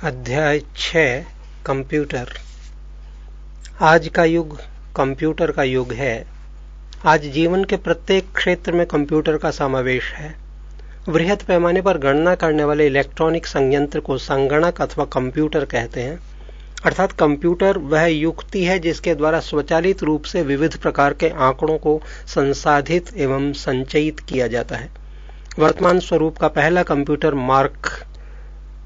अध्याय 6 कंप्यूटर। आज का युग कंप्यूटर का युग है। आज जीवन के प्रत्येक क्षेत्र में कंप्यूटर का समावेश है। वृहद पैमाने पर गणना करने वाले इलेक्ट्रॉनिक संयंत्र को संगणक अथवा कंप्यूटर कहते हैं। अर्थात कंप्यूटर वह युक्ति है जिसके द्वारा स्वचालित रूप से विविध प्रकार के आंकड़ों को संसाधित एवं संचयित किया जाता है। वर्तमान स्वरूप का पहला कंप्यूटर मार्क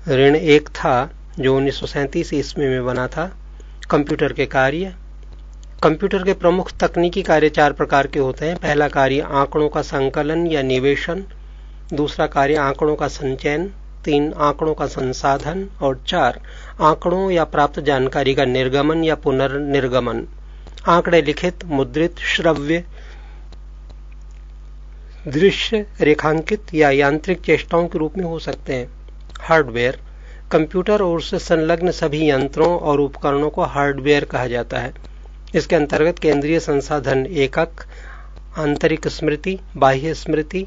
ऋण 1 था जो 1937 ईस्वी में बना था। कंप्यूटर के कार्य। कंप्यूटर के प्रमुख तकनीकी कार्य 4 प्रकार के होते हैं। पहला कार्य आंकड़ों का संकलन या निवेशन, दूसरा कार्य आंकड़ों का संचयन, 3 आंकड़ों का संसाधन और 4 आंकड़ों या प्राप्त जानकारी का निर्गमन या पुनर्निर्गमन। आंकड़े लिखित, मुद्रित, श्रव्य, दृश्य, रेखांकित या यांत्रिक चेष्टाओं के रूप में हो सकते हैं। हार्डवेयर। कंप्यूटर और उससे संलग्न सभी यंत्रों और उपकरणों को हार्डवेयर कहा जाता है। इसके अंतर्गत केंद्रीय संसाधन एकक, आंतरिक स्मृति, बाह्य स्मृति,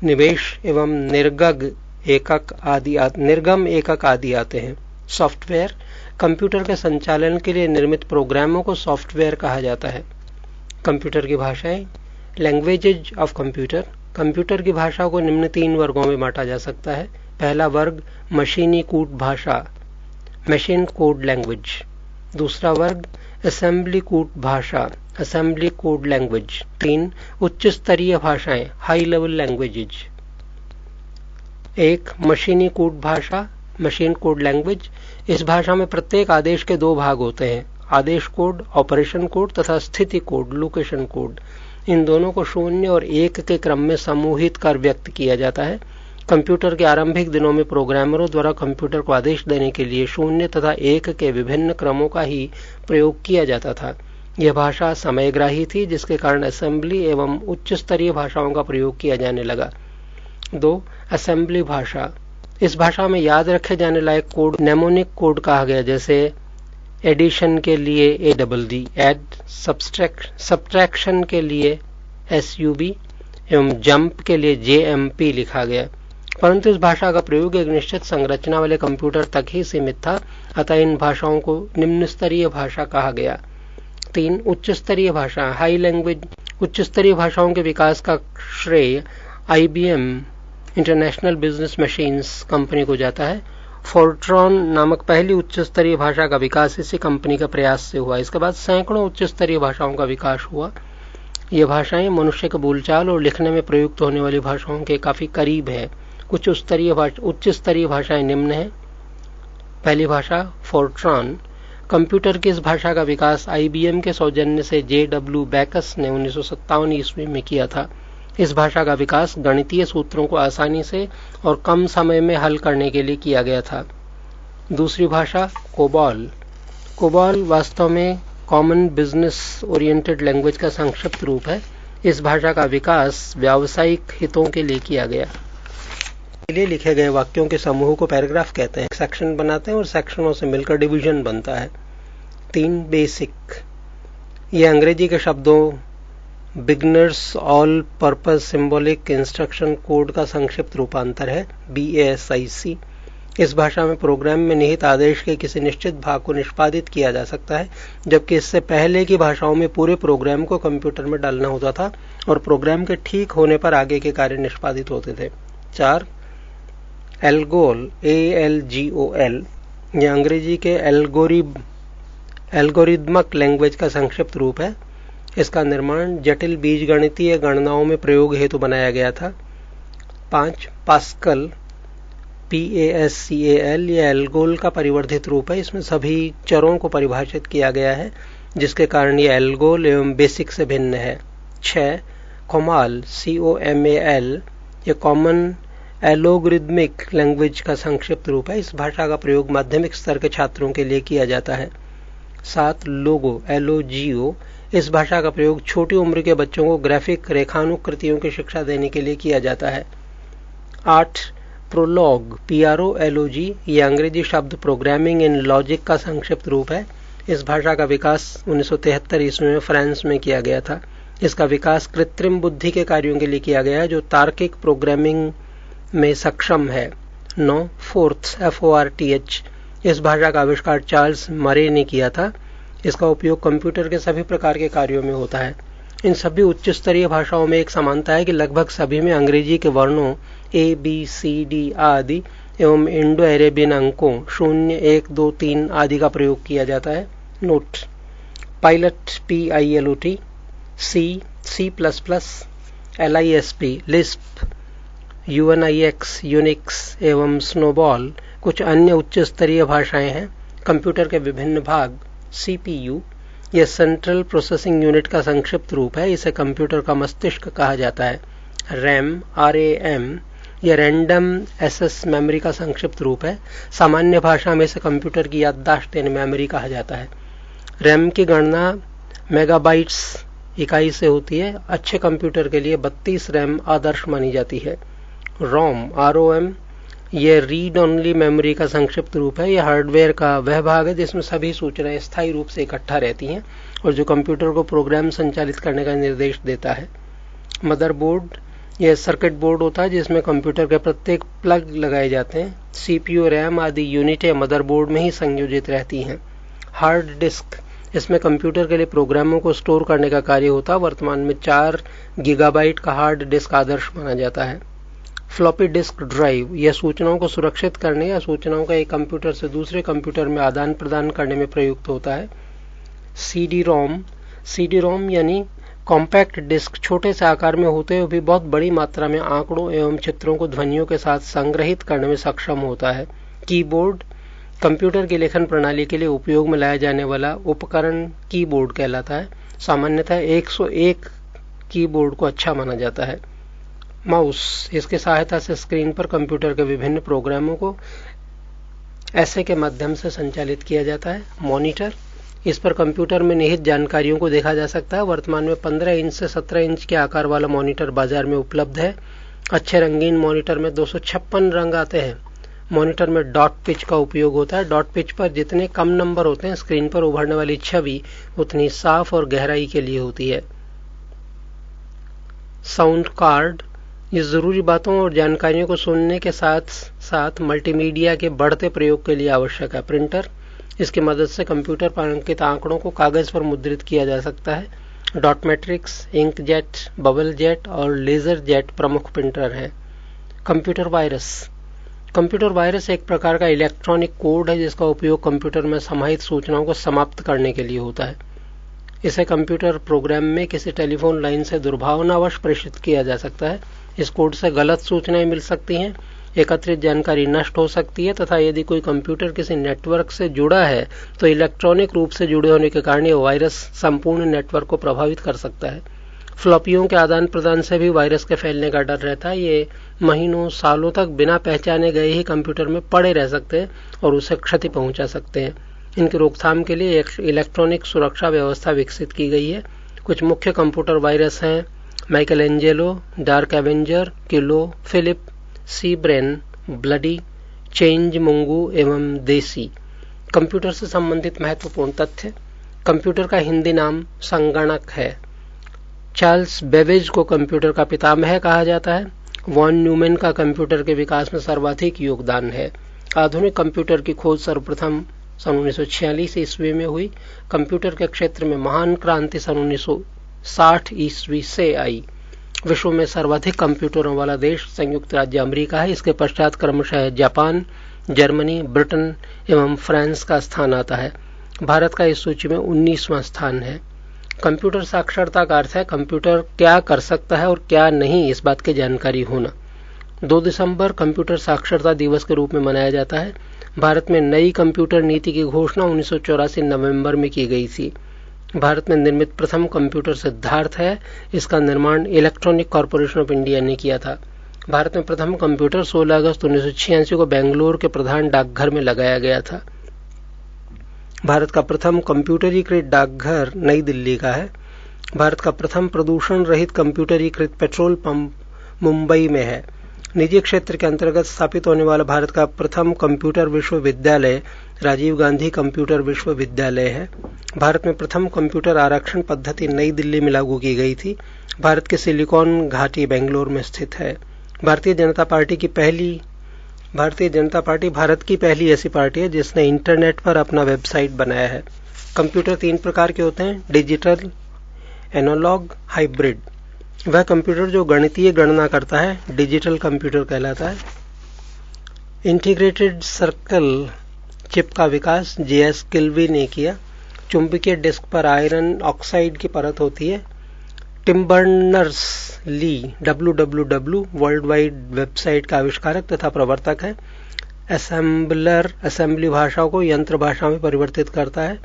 निवेश एवं निर्गम एकक आदि आते हैं। सॉफ्टवेयर। कंप्यूटर के संचालन के लिए निर्मित प्रोग्रामों को सॉफ्टवेयर कहा जाता है। कंप्यूटर की भाषाएं। Languages of computer. कंप्यूटर की भाषा को निम्न 3 वर्गों में बांटा जा सकता है। पहला वर्ग मशीनीकूट भाषा, मशीन कोड लैंग्वेज। दूसरा वर्ग असेंबली कूट भाषा, असेंबली कोड लैंग्वेज। 3 उच्च स्तरीय भाषाएं, हाई लेवल लैंग्वेजेज। 1 मशीनीकूट भाषा, मशीन कोड लैंग्वेज। इस भाषा में प्रत्येक आदेश के 2 भाग होते हैं, आदेश कोड, ऑपरेशन कोड तथा स्थिति कोड, लोकेशन कोड। इन दोनों को 0 और 1 के क्रम में समूहित कर व्यक्त किया जाता है। कंप्यूटर के आरंभिक दिनों में प्रोग्रामरों द्वारा कंप्यूटर को आदेश देने के लिए 0 तथा 1 के विभिन्न क्रमों का ही प्रयोग किया जाता था। यह भाषा समयग्राही थी, जिसके कारण असेंबली एवं उच्च स्तरीय भाषाओं का प्रयोग किया जाने लगा। 2 असेंबली भाषा। इस भाषा में याद रखे जाने लायक कोड नेमोनिक कोड कहा गया, जैसे एडिशन के लिए ADD, एड, सब्ट्रैक्शन के लिए SUB एवं जंप के लिए JMP लिखा गया। परंतु इस भाषा का प्रयोग एक निश्चित संरचना वाले कंप्यूटर तक ही सीमित था, अतः इन भाषाओं को निम्न स्तरीय भाषा कहा गया। 3 उच्च स्तरीय भाषा, हाई लैंग्वेज। उच्च स्तरीय भाषाओं के विकास का श्रेय IBM international business machines company को जाता है। फोर्ट्रॉन नामक पहली उच्च स्तरीय भाषा का विकास इसी कंपनी के प्रयास से हुआ। इसके बाद सैकड़ों उच्च स्तरीय भाषाओं का विकास हुआ। ये भाषाएं मनुष्य के बोलचाल और लिखने में प्रयुक्त होने वाली भाषाओं के काफी करीब है। कुछ उच्च स्तरीय भाषाएं निम्न हैं। पहली भाषा फोर्ट्रॉन। कंप्यूटर की इस भाषा का विकास IBM के सौजन्य से JW बैकस ने 1957 ईस्वी में किया था। इस भाषा का विकास गणितीय सूत्रों को आसानी से और कम समय में हल करने के लिए किया गया था। दूसरी भाषा कोबॉल। कोबॉल वास्तव में कॉमन बिजनेस ओरिएंटेड लैंग्वेज का संक्षिप्त रूप है। इस भाषा का विकास व्यावसायिक हितों के लिए किया गया। के लिए लिखे गए वाक्यों के समूह को पैराग्राफ कहते हैं। सेक्शन बनाते हैं और सेक्शनों से मिलकर डिवीजन बनता है। 3 बेसिक। ये अंग्रेजी के शब्दों beginners all purpose symbolic instruction code का संक्षिप्त रूपांतर है, BASIC। इस भाषा में प्रोग्राम में निहित आदेश के किसी निश्चित भाग को निष्पादित किया जा सकता है, जबकि इससे पहले की भाषाओं में पूरे प्रोग्राम को कंप्यूटर में डालना होता था और प्रोग्राम के ठीक होने पर आगे के कार्य निष्पादित होते थे। 4 एल्गोल, ALGOL। यह अंग्रेजी के एल्गोरिदमक लैंग्वेज का संक्षिप्त रूप है। इसका निर्माण जटिल बीजगणितीय गणनाओं में प्रयोग हेतु बनाया गया था। 5 पास्कल, PASCAL। यह एल्गोल का परिवर्धित रूप है। इसमें सभी चरों को परिभाषित किया गया है, जिसके कारण यह एल्गोल एवं बेसिक से भिन्न है। 6 COMAL, COMAL। यह कॉमन एलोगरिदमिक लैंग्वेज का संक्षिप्त रूप है। इस भाषा का प्रयोग माध्यमिक स्तर के छात्रों के लिए किया जाता है। 7 लोगो, LOGO। इस भाषा का प्रयोग छोटी उम्र के बच्चों को ग्राफिक रेखानुकृतियों की शिक्षा देने के लिए किया जाता है। 8 प्रोलॉग, PROLOG। यह अंग्रेजी शब्द प्रोग्रामिंग इन लॉजिक का संक्षिप्त रूप है। इस भाषा का विकास 1973 ईस्वी में फ्रांस में किया गया था। इसका विकास कृत्रिम बुद्धि के कार्यों के लिए किया गया है जो तार्किक प्रोग्रामिंग में सक्षम है। 9. Fourth FORTH। इस भाषा का आविष्कार चार्ल्स मरे ने किया था। इसका उपयोग कंप्यूटर के सभी प्रकार के कार्यों में होता है। इन सभी उच्च स्तरीय भाषाओं में एक समानता है कि लगभग सभी में अंग्रेजी के वर्णों ABCD आदि एवं इंडो अरेबियन अंकों 0, 1, 2, 3 आदि का प्रयोग किया जाता है। Note: pilot PILOT, C++, LISP, Lisp, UNIX, Unix एवं स्नोबॉल कुछ अन्य उच्च स्तरीय भाषाएं हैं। कंप्यूटर के विभिन्न भाग CPU, यह सेंट्रल प्रोसेसिंग यूनिट का संक्षिप्त रूप है। इसे कंप्यूटर का मस्तिष्क कहा जाता है। RAM, यह रैंडम एक्सेस मेमोरी का संक्षिप्त रूप है। सामान्य भाषा में इसे कंप्यूटर की याददाश्त यानी मेमोरी कहा जाता है। रैम की गणना मेगाबाइट्स इकाई से होती है। अच्छे कंप्यूटर के लिए 32 रैम आदर्श मानी जाती है। ROM, यह रीड ओनली मेमोरी का संक्षिप्त रूप है। यह हार्डवेयर का वह भाग है जिसमें सभी सूचनाएं स्थायी रूप से इकट्ठा रहती हैं और जो कंप्यूटर को प्रोग्राम संचालित करने का निर्देश देता है। मदरबोर्ड, यह सर्किट बोर्ड होता है जिसमें कंप्यूटर के प्रत्येक प्लग लगाए जाते हैं। CPU, रैम आदि यूनिटें मदरबोर्ड में ही संयोजित रहती हैं। हार्ड डिस्क, इसमें कंप्यूटर के लिए प्रोग्रामों को स्टोर करने का कार्य होता है। वर्तमान में 4 गीगाबाइट का हार्ड डिस्क आदर्श माना जाता है। फ्लॉपी डिस्क ड्राइव, यह सूचनाओं को सुरक्षित करने या सूचनाओं का एक कंप्यूटर से दूसरे कंप्यूटर में आदान प्रदान करने में प्रयुक्त होता है। CD-ROM यानी कॉम्पैक्ट डिस्क, छोटे से आकार में होते हुए भी बहुत बड़ी मात्रा में आंकड़ों एवं चित्रों को ध्वनियों के साथ संग्रहित करने में सक्षम होता है। कीबोर्ड, कंप्यूटर की लेखन प्रणाली के लिए उपयोग में लाया जाने वाला उपकरण कीबोर्ड कहलाता है। सामान्यतः 101 कीबोर्ड को अच्छा माना जाता है। माउस, इसकी सहायता से स्क्रीन पर कंप्यूटर के विभिन्न प्रोग्रामों को ऐसे के माध्यम से संचालित किया जाता है। मॉनिटर, इस पर कंप्यूटर में निहित जानकारियों को देखा जा सकता है। वर्तमान में 15 इंच से 17 इंच के आकार वाला मॉनिटर बाजार में उपलब्ध है। अच्छे रंगीन मॉनिटर में 256 रंग आते हैं। मॉनिटर में डॉट पिच का उपयोग होता है। डॉट पिच पर जितने कम नंबर होते हैं, स्क्रीन पर उभरने वाली छवि उतनी साफ और गहराई के लिए होती है। साउंड कार्ड, ये जरूरी बातों और जानकारियों को सुनने के साथ साथ मल्टीमीडिया के बढ़ते प्रयोग के लिए आवश्यक है। प्रिंटर, इसकी मदद से कंप्यूटर पर अंकित आंकड़ों को कागज पर मुद्रित किया जा सकता है। Dot matrix, inkjet, bubble jet और लेजर जेट प्रमुख प्रिंटर हैं। कंप्यूटर वायरस एक प्रकार का इलेक्ट्रॉनिक कोड है जिसका उपयोग कंप्यूटर में समाहित सूचनाओं को समाप्त करने के लिए होता है। इसे कंप्यूटर प्रोग्राम में किसी टेलीफोन लाइन से दुर्भावनावश प्रेषित किया जा सकता है। इस कोड से गलत सूचनाएं मिल सकती हैं, एकत्रित जानकारी नष्ट हो सकती है तथा यदि कोई कंप्यूटर किसी नेटवर्क से जुड़ा है तो इलेक्ट्रॉनिक रूप से जुड़े होने के कारण यह वायरस संपूर्ण नेटवर्क को प्रभावित कर सकता है। फ्लॉपियों के आदान प्रदान से भी वायरस के फैलने का डर रहता है। ये महीनों सालों तक बिना पहचाने गए ही कंप्यूटर में पड़े रह सकते हैं और उसे क्षति पहुंचा सकते हैं। इनकी रोकथाम के लिए एक इलेक्ट्रॉनिक सुरक्षा व्यवस्था विकसित की गई है। कुछ मुख्य कंप्यूटर वायरस हैं: माइकल एंजेलो, डार्क एवेंजर, किलो, फिलिप, सीब्रेन, ब्लडी, चेंज मुंगू एवं देसी। कंप्यूटर से संबंधित महत्वपूर्ण तथ्य: कंप्यूटर का हिंदी नाम संगणक है। चार्ल्स बेबेज को कंप्यूटर का पितामह कहा जाता है। वॉन न्यूमैन का कंप्यूटर के विकास में सर्वाधिक योगदान है। आधुनिक कंप्यूटर की खोज सर्वप्रथम सन 1946 ईस्वी में हुई। कंप्यूटर के क्षेत्र में महान क्रांति सन 1960 ईस्वी से आई। विश्व में सर्वाधिक कंप्यूटरों वाला देश संयुक्त राज्य अमेरिका है। इसके पश्चात क्रमशः जापान, जर्मनी, ब्रिटेन एवं फ्रांस का स्थान आता है। भारत का इस सूची में 19वां स्थान है। कंप्यूटर साक्षरता का अर्थ है कंप्यूटर क्या कर सकता है और क्या नहीं, इस बात की जानकारी होना। 2 दिसंबर कंप्यूटर साक्षरता दिवस के रूप में मनाया जाता है। भारत में नई कंप्यूटर नीति की घोषणा 1984 नवंबर में की गई थी। भारत में निर्मित प्रथम कंप्यूटर सिद्धार्थ है। इसका निर्माण इलेक्ट्रॉनिक कॉर्पोरेशन ऑफ इंडिया ने किया था। भारत में प्रथम कंप्यूटर 16 अगस्त 1986 को बेंगलुरु के प्रधान डाकघर में लगाया गया था। भारत का प्रथम कंप्यूटरीकृत डाकघर नई दिल्ली का है। भारत का प्रथम प्रदूषण रहित कंप्यूटरीकृत पेट्रोल पंप मुंबई में है। निजी क्षेत्र के अंतर्गत स्थापित होने वाला भारत का प्रथम कंप्यूटर विश्वविद्यालय राजीव गांधी कंप्यूटर विश्वविद्यालय है। भारत में प्रथम कंप्यूटर आरक्षण पद्धति नई दिल्ली में लागू की गई थी। भारत के सिलिकॉन घाटी बेंगलुरु में स्थित है। भारतीय जनता पार्टी की पहली भारतीय जनता पार्टी भारत की पहली ऐसी पार्टी है जिसने इंटरनेट पर अपना वेबसाइट बनाया है। कंप्यूटर 3 प्रकार के होते हैं, डिजिटल, एनालॉग, हाइब्रिड। वह कंप्यूटर जो गणितीय गणना करता है डिजिटल कंप्यूटर कहलाता है। इंटीग्रेटेड सर्कल चिप का विकास J.S. किल्वी ने किया। चुंबकीय डिस्क पर आयरन ऑक्साइड की परत होती है। Tim Berners Lee WWW world wide website का आविष्कारक तथा प्रवर्तक है। असेंबलर असेंबली भाषा को यंत्र भाषा में परिवर्तित करता है।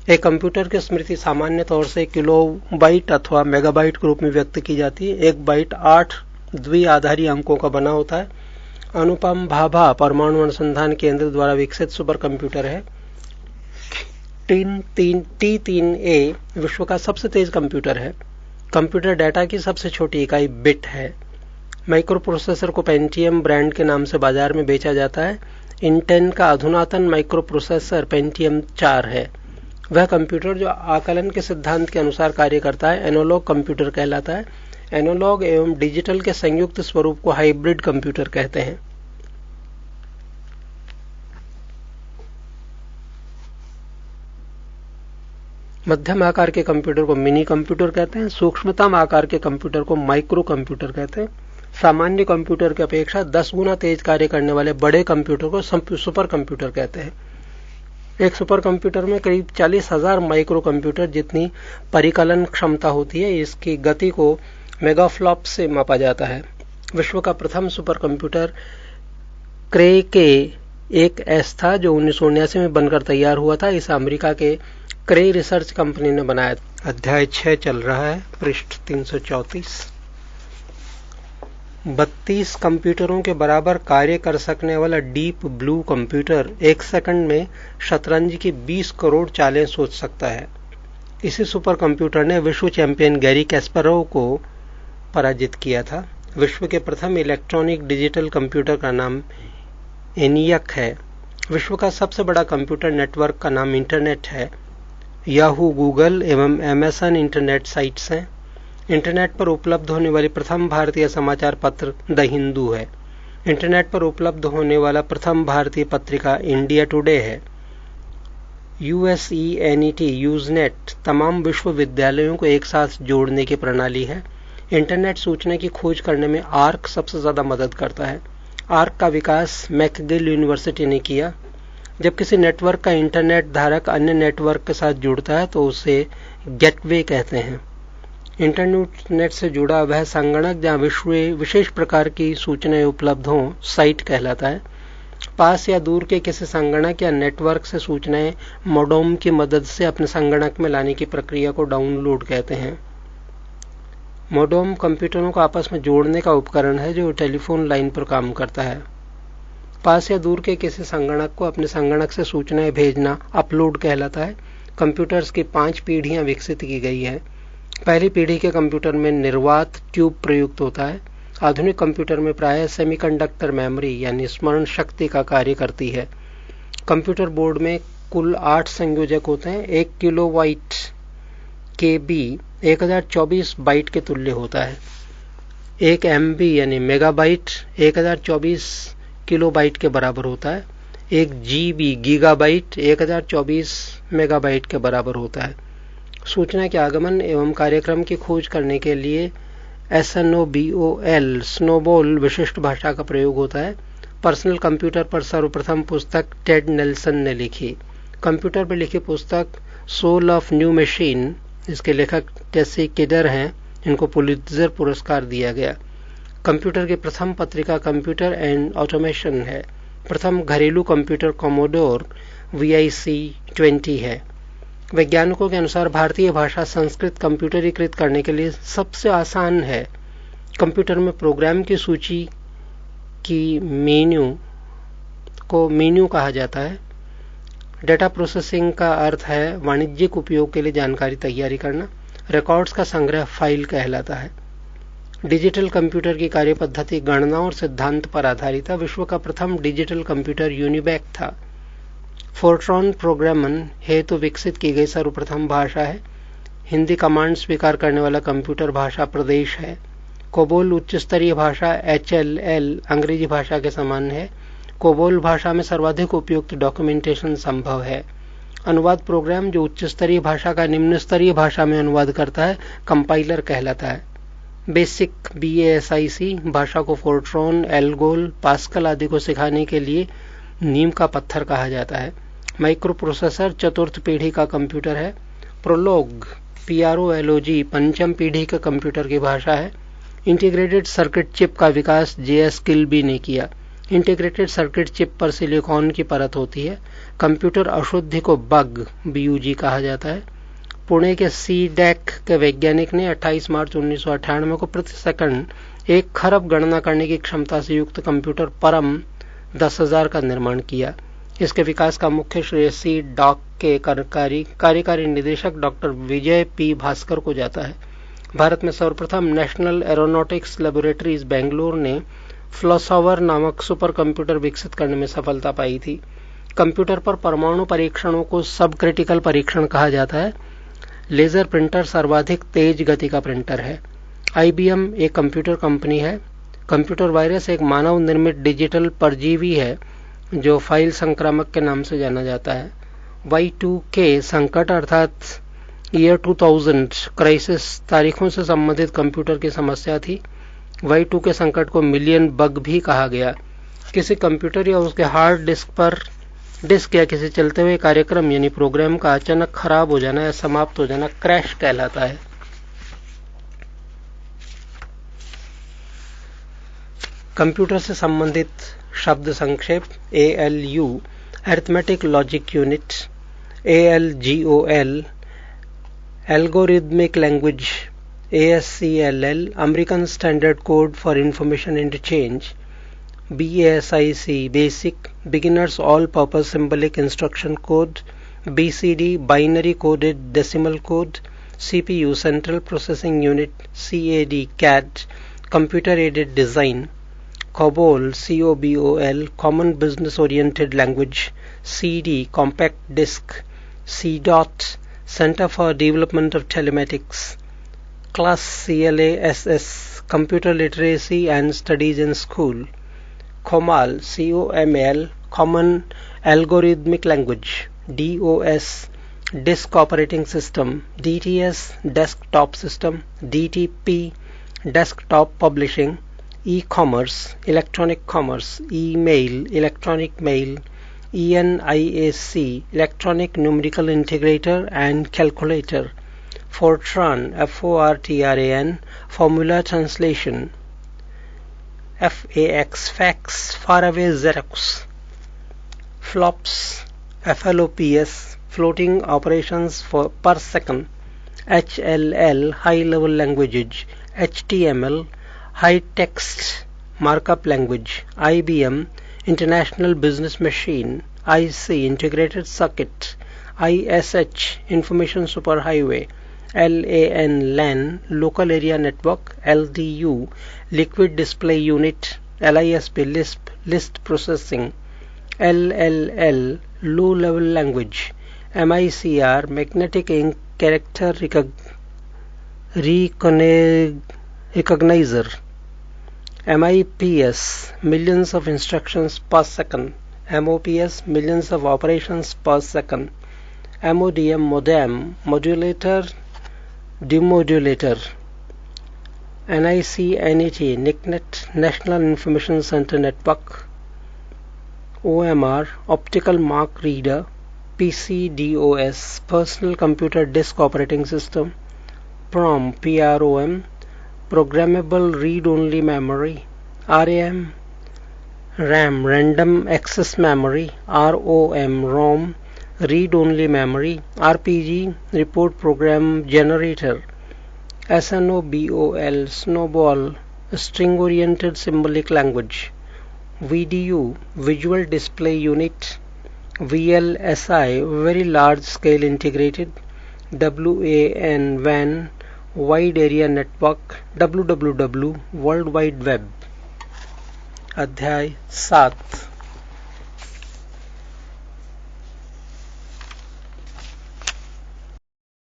एक कंप्यूटर की स्मृति सामान्य तौर से किलोबाइट अथवा मेगाबाइट के रूप में व्यक्त की जाती है। एक बाइट 8 द्विआधारी अंकों का बना होता है। अनुपम भाभा परमाणु अनुसंधान केंद्र द्वारा विकसित सुपर कंप्यूटर है। T3A विश्व का सबसे तेज कंप्यूटर है। कंप्यूटर डेटा की सबसे छोटी इकाई बिट है। माइक्रो प्रोसेसर को पेंटियम ब्रांड के नाम से बाजार में बेचा जाता है। इंटेल का अधुनातन माइक्रो प्रोसेसर पेंटियम 4 है। वह कंप्यूटर जो आकलन के सिद्धांत के अनुसार कार्य करता है एनालॉग कंप्यूटर कहलाता है। एनालॉग एवं डिजिटल के संयुक्त स्वरूप को हाइब्रिड कंप्यूटर कहते हैं। मध्यम आकार के कंप्यूटर को मिनी कंप्यूटर कहते हैं। सूक्ष्मतम आकार के कंप्यूटर को माइक्रो कंप्यूटर कहते हैं। सामान्य कंप्यूटर की अपेक्षा 10 गुना तेज कार्य करने वाले बड़े कंप्यूटर को सुपर कंप्यूटर कहते हैं। एक सुपर कंप्यूटर में करीब 40,000 माइक्रो कंप्यूटर जितनी परिकलन क्षमता होती है। इसकी गति को मेगाफ्लॉप्स से मापा जाता है। विश्व का प्रथम सुपर कंप्यूटर क्रे के 1S था जो 1979 में बनकर तैयार हुआ था। इसे अमेरिका के क्रे रिसर्च कंपनी ने बनाया। अध्याय 6 चल रहा है, पृष्ठ 334। 32 कंप्यूटरों के बराबर कार्य कर सकने वाला डीप ब्लू कंप्यूटर 1 सेकंड में शतरंज की 20 करोड़ चालें सोच सकता है। इसी सुपर कंप्यूटर ने विश्व चैंपियन गैरी कैस्परोव को पराजित किया था। विश्व के प्रथम इलेक्ट्रॉनिक डिजिटल कंप्यूटर का नाम एनियक है। विश्व का सबसे बड़ा कंप्यूटर नेटवर्क का नाम इंटरनेट है। याहू, गूगल एवं अमेज़न इंटरनेट साइट्स हैं। इंटरनेट पर उपलब्ध होने वाली प्रथम भारतीय समाचार पत्र द हिंदू है। इंटरनेट पर उपलब्ध होने वाला प्रथम भारतीय पत्रिका इंडिया टुडे है। USENET यूजनेट तमाम विश्वविद्यालयों को एक साथ जोड़ने की प्रणाली है। इंटरनेट सूचना की खोज करने में आर्क सबसे ज्यादा मदद करता है। आर्क का विकास मैकगिल यूनिवर्सिटी ने किया। जब किसी नेटवर्क का इंटरनेट धारक अन्य नेटवर्क के साथ जुड़ता है तो उसे गेटवे कहते हैं। इंटरनेट से जुड़ा वह संगणक जहां विशेष प्रकार की सूचनाएं उपलब्ध हों साइट कहलाता है। पास या दूर के किसी संगणक या नेटवर्क से सूचनाएं मोडेम की मदद से अपने संगणक में लाने की प्रक्रिया को डाउनलोड कहते हैं। मोडेम कंप्यूटरों को आपस में जोड़ने का उपकरण है जो टेलीफोन लाइन पर काम करता है। पास या दूर के किसी संगणक को अपने संगणक से सूचनाएं भेजना अपलोड कहलाता है। कंप्यूटर्स की 5 पीढ़ियां विकसित की गई हैं। पहली पीढ़ी के कंप्यूटर में निर्वात ट्यूब प्रयुक्त होता है। आधुनिक कंप्यूटर में प्रायः सेमीकंडक्टर मेमोरी यानी स्मरण शक्ति का कार्य करती है। कंप्यूटर बोर्ड में कुल 8 संयोजक होते हैं। 1 किलोबाइट KB 1024 बाइट के तुल्य होता है। 1 MB यानी मेगाबाइट 1024 किलोबाइट के बराबर होता है। 1 GB गीगाबाइट 1024 मेगाबाइट के बराबर होता है। सूचना के आगमन एवं कार्यक्रम की खोज करने के लिए SNOBOL स्नोबॉल विशिष्ट भाषा का प्रयोग होता है। पर्सनल कंप्यूटर पर सर्वप्रथम पुस्तक टेड नेल्सन ने लिखी। कंप्यूटर पर लिखी पुस्तक सोल ऑफ न्यू मशीन, इसके लेखक टेसी किडर हैं। इनको पुलित्जर पुरस्कार दिया गया। कंप्यूटर की प्रथम पत्रिका कंप्यूटर एंड ऑटोमेशन है। प्रथम घरेलू कंप्यूटर कोमोडोर VIC-20 है। वैज्ञानिकों के अनुसार भारतीय भाषा संस्कृत कंप्यूटरीकृत करने के लिए सबसे आसान है। कंप्यूटर में प्रोग्राम की सूची की मेन्यू को मेन्यू कहा जाता है। डेटा प्रोसेसिंग का अर्थ है वाणिज्यिक उपयोग के लिए जानकारी तैयारी करना। रिकॉर्ड्स का संग्रह फाइल कहलाता है। डिजिटल कंप्यूटर की कार्य पद्धति गणना और सिद्धांत पर आधारित था। विश्व का प्रथम डिजिटल कंप्यूटर यूनिबैक था। फोर्ट्रॉन प्रोग्रामन हेतु विकसित की गई सर्वप्रथम भाषा है। हिंदी कमांड स्वीकार करने वाला कंप्यूटर भाषा प्रदेश है। कोबोल उच्च स्तरीय भाषा HLL अंग्रेजी भाषा के समान है। कोबोल भाषा में सर्वाधिक उपयुक्त डॉक्यूमेंटेशन संभव है। अनुवाद प्रोग्राम जो उच्च स्तरीय भाषा का निम्न स्तरीय भाषा में अनुवाद करता है कंपाइलर कहलाता है। बेसिक BASIC भाषा को फोर्ट्रॉन, एल्गोल, पास्कल आदि को सिखाने के लिए नीम का पत्थर कहा जाता है। माइक्रो प्रोसेसर चतुर्थ पीढ़ी का कंप्यूटर है। प्रोलोग PROLOG पंचम पीढ़ी के कंप्यूटर की भाषा है। इंटीग्रेटेड सर्किट चिप का विकास JS किल्बी ने किया। इंटीग्रेटेड सर्किट चिप पर सिलिकॉन की परत होती है। कंप्यूटर अशुद्धि को बग BUG कहा जाता है। पुणे के CDAC के वैज्ञानिक ने 28 मार्च 1998 को प्रति सेकंड 1 खरब गणना करने की क्षमता से युक्त कंप्यूटर परम 10,000 का निर्माण किया। इसके विकास का मुख्य श्रेय CDOC के कार्यकारी निदेशक डॉक्टर विजय P भास्कर को जाता है। भारत में सर्वप्रथम नेशनल एरोनॉटिक्स लैबोरेटरीज बेंगलुरु ने फ्लोसॉवर नामक सुपर कंप्यूटर विकसित करने में सफलता पाई थी। कंप्यूटर पर परमाणु परीक्षणों को सब क्रिटिकल परीक्षण कहा जाता है। लेजर प्रिंटर सर्वाधिक तेज गति का प्रिंटर है। IBM एक कंप्यूटर कंपनी है। कंप्यूटर वायरस एक मानव निर्मित डिजिटल परजीवी है जो फाइल संक्रामक के नाम से जाना जाता है। Y2K संकट अर्थात ईयर 2000 क्राइसिस तारीखों से संबंधित कंप्यूटर की समस्या थी। Y2K संकट को मिलियन बग भी कहा गया। किसी कंप्यूटर या उसके हार्ड डिस्क या किसी चलते हुए कार्यक्रम यानी प्रोग्राम का अचानक खराब हो जाना या समाप्त हो जाना क्रैश कहलाता है। कंप्यूटर से संबंधित शब्द संक्षेप ALU arithmetic logic unit, ALGOL algorithmic language, ASCII American standard code for information interchange, BASIC basic beginners all purpose symbolic instruction code, BCD binary coded decimal code, CPU central processing unit, CAD computer aided design, COBOL COBOL common business oriented language, CD compact disc, CDOT Center for Development of Telematics, Class CLASS Computer Literacy and Studies in School, COMAL COML Common Algorithmic Language, DOS Disk Operating System, DTS Desktop System, DTP Desktop Publishing, E-commerce Electronic Commerce, Email Electronic Mail, ENIAC Electronic Numerical Integrator and Calculator, Fortran FORTRAN Formula Translation, FAX Fax Faraway Xerox, FLOPS FLOPS Floating Operations per Second, HLL High Level Languages, HTML High Text Markup Language, IBM International Business Machine, IC Integrated Circuit, ISH Information Superhighway, LAN Local Area Network, LDU Liquid Display Unit, LISP Lisp List Processing, LLL Low Level Language, MICR Magnetic Ink Character Recognizer, MIPS millions of instructions per second, MOPS millions of operations per second, MODM modem modulator demodulator, NIC NICNet National Information Center Network, OMR Optical Mark Reader, PCDOS Personal Computer Disk Operating System, PROM PROM Programmable Read-Only Memory, RAM Random Access Memory, ROM Read-Only Memory, RPG Report Program Generator, SNOBOL Snowball String Oriented Symbolic Language, VDU Visual Display Unit, VLSI Very Large Scale Integrated, WAN Wide Area Network, WWW World Wide Web। अध्याय 7